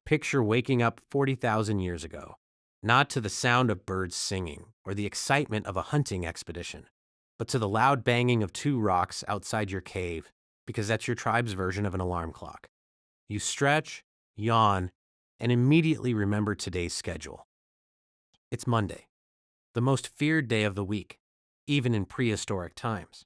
Picture waking up 40,000 years ago, not to the sound of birds singing or the excitement of a hunting expedition, but to the loud banging of two rocks outside your cave, because that's your tribe's version of an alarm clock. You stretch, yawn, and immediately remember today's schedule. It's Monday, the most feared day of the week, even in prehistoric times.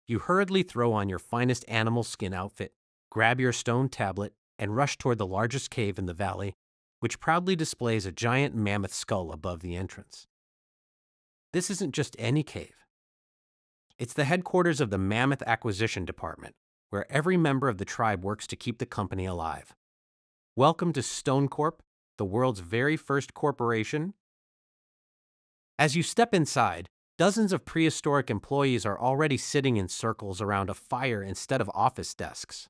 You hurriedly throw on your finest animal skin outfit, grab your stone tablet, and rush toward the largest cave in the valley, which proudly displays a giant mammoth skull above the entrance. This isn't just any cave. It's the headquarters of the Mammoth Acquisition Department, where every member of the tribe works to keep the company alive. Welcome to Stone Corp, the world's very first corporation. As you step inside, dozens of prehistoric employees are already sitting in circles around a fire instead of office desks.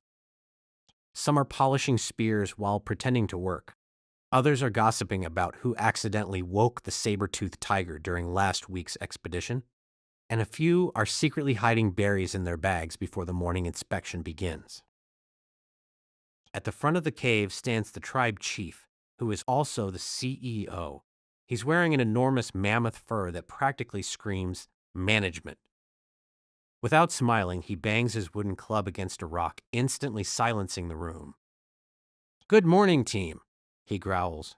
Some are polishing spears while pretending to work. Others are gossiping about who accidentally woke the saber-toothed tiger during last week's expedition. And a few are secretly hiding berries in their bags before the morning inspection begins. At the front of the cave stands the tribe chief, who is also the CEO. He's wearing an enormous mammoth fur that practically screams management. Without smiling, he bangs his wooden club against a rock, instantly silencing the room. "Good morning, team," he growls.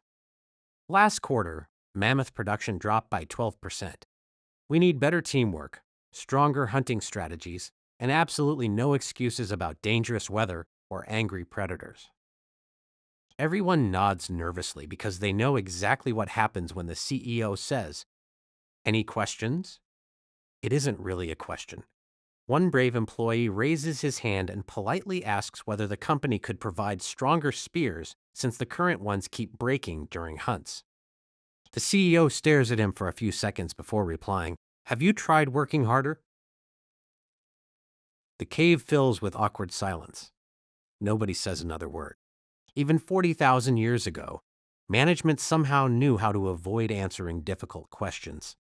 "Last quarter, mammoth production dropped by 12%. We need better teamwork, stronger hunting strategies, and absolutely no excuses about dangerous weather or angry predators." Everyone nods nervously because they know exactly what happens when the CEO says, "Any questions?" It isn't really a question. One brave employee raises his hand and politely asks whether the company could provide stronger spears since the current ones keep breaking during hunts. The CEO stares at him for a few seconds before replying, "Have you tried working harder?" The cave fills with awkward silence. Nobody says another word. Even 40,000 years ago, management somehow knew how to avoid answering difficult questions.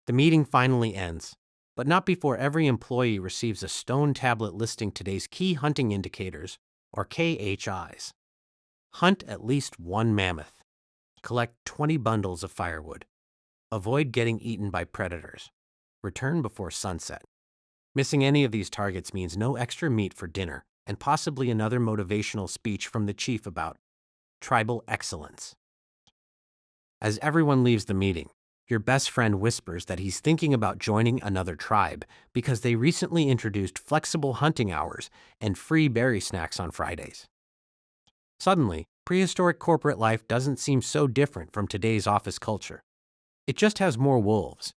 The meeting finally ends, but not before every employee receives a stone tablet listing today's key hunting indicators, or KHIs. Hunt at least one mammoth. Collect 20 bundles of firewood. Avoid getting eaten by predators. Return before sunset. Missing any of these targets means no extra meat for dinner, and possibly another motivational speech from the chief about tribal excellence. As everyone leaves the meeting, your best friend whispers that he's thinking about joining another tribe because they recently introduced flexible hunting hours and free berry snacks on Fridays. Suddenly, prehistoric corporate life doesn't seem so different from today's office culture. It just has more wolves.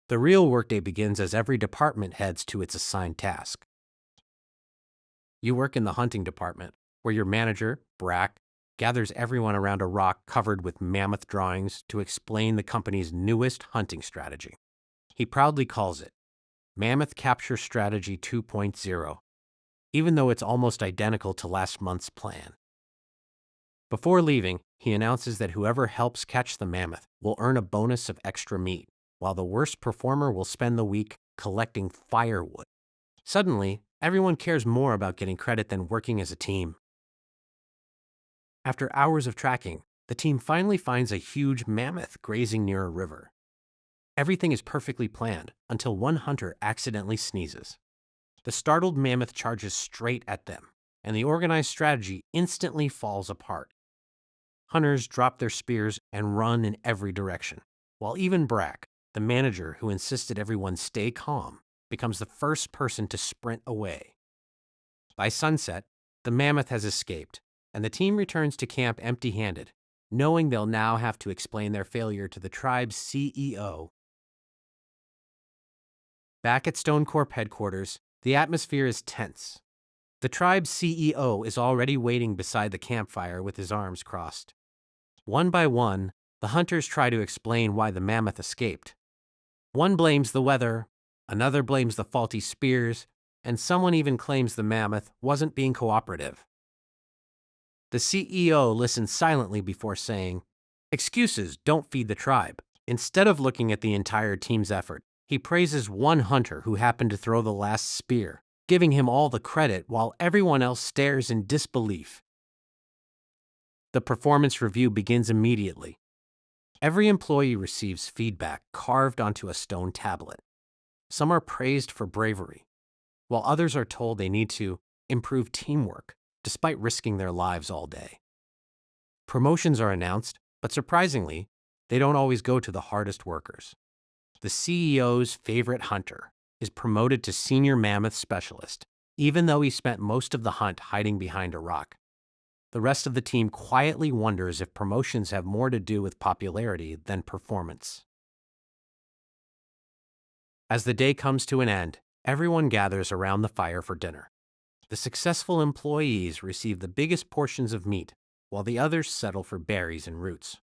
The real workday begins as every department heads to its assigned task. You work in the hunting department, where your manager, Brack, gathers everyone around a rock covered with mammoth drawings to explain the company's newest hunting strategy. He proudly calls it Mammoth Capture Strategy 2.0, even though it's almost identical to last month's plan. Before leaving, he announces that whoever helps catch the mammoth will earn a bonus of extra meat, while the worst performer will spend the week collecting firewood. Suddenly, everyone cares more about getting credit than working as a team. After hours of tracking, the team finally finds a huge mammoth grazing near a river. Everything is perfectly planned until one hunter accidentally sneezes. The startled mammoth charges straight at them, and the organized strategy instantly falls apart. Hunters drop their spears and run in every direction, while even Brack, the manager who insisted everyone stay calm, becomes the first person to sprint away. By sunset, the mammoth has escaped, and the team returns to camp empty-handed, knowing they'll now have to explain their failure to the tribe's CEO. Back at Stone Corp headquarters, the atmosphere is tense. The tribe's CEO is already waiting beside the campfire with his arms crossed. One by one, the hunters try to explain why the mammoth escaped. One blames the weather, another blames the faulty spears, and someone even claims the mammoth wasn't being cooperative. The CEO listens silently before saying, "Excuses don't feed the tribe." Instead of looking at the entire team's effort, he praises one hunter who happened to throw the last spear, giving him all the credit while everyone else stares in disbelief. The performance review begins immediately. Every employee receives feedback carved onto a stone tablet. Some are praised for bravery, while others are told they need to improve teamwork despite risking their lives all day. Promotions are announced, but surprisingly, they don't always go to the hardest workers. The CEO's favorite hunter is promoted to senior mammoth specialist, even though he spent most of the hunt hiding behind a rock. The rest of the team quietly wonders if promotions have more to do with popularity than performance. As the day comes to an end, everyone gathers around the fire for dinner. The successful employees receive the biggest portions of meat, while the others settle for berries and roots.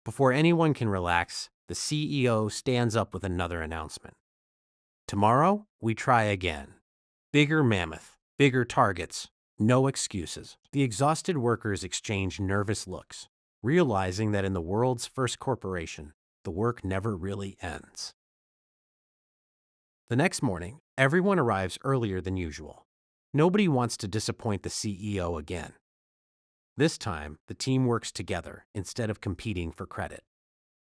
Before anyone can relax, the CEO stands up with another announcement. Tomorrow, we try again. Bigger mammoth, bigger targets, no excuses. The exhausted workers exchange nervous looks, realizing that in the world's first corporation, the work never really ends. The next morning, everyone arrives earlier than usual. Nobody wants to disappoint the CEO again. This time, the team works together instead of competing for credit.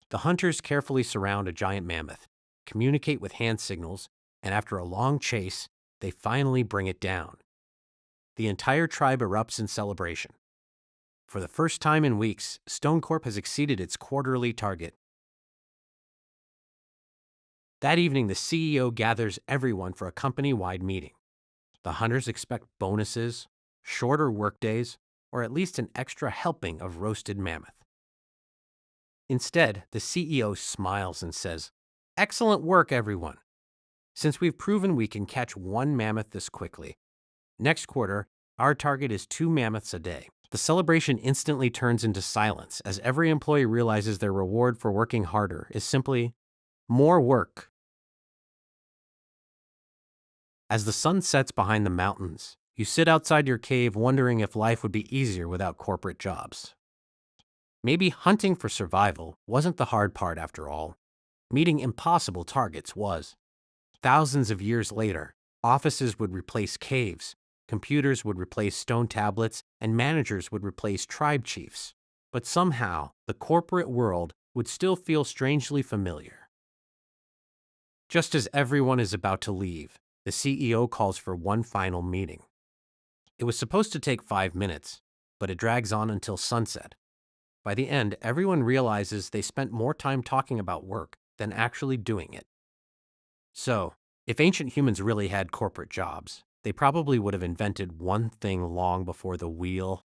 The hunters carefully surround a giant mammoth, communicate with hand signals, and after a long chase, they finally bring it down. The entire tribe erupts in celebration. For the first time in weeks, Stone Corp has exceeded its quarterly target. That evening, the CEO gathers everyone for a company-wide meeting. The hunters expect bonuses, shorter workdays, or at least an extra helping of roasted mammoth. Instead, the CEO smiles and says, "Excellent work, everyone. Since we've proven we can catch one mammoth this quickly, next quarter, our target is 2 mammoths a day." The celebration instantly turns into silence as every employee realizes their reward for working harder is simply more work. As the sun sets behind the mountains, you sit outside your cave wondering if life would be easier without corporate jobs. Maybe hunting for survival wasn't the hard part after all. Meeting impossible targets was. Thousands of years later, offices would replace caves, computers would replace stone tablets, and managers would replace tribe chiefs. But somehow, the corporate world would still feel strangely familiar. Just as everyone is about to leave, the CEO calls for one final meeting. It was supposed to take 5 minutes, but it drags on until sunset. By the end, everyone realizes they spent more time talking about work than actually doing it. So, if ancient humans really had corporate jobs, they probably would have invented one thing long before the weekend.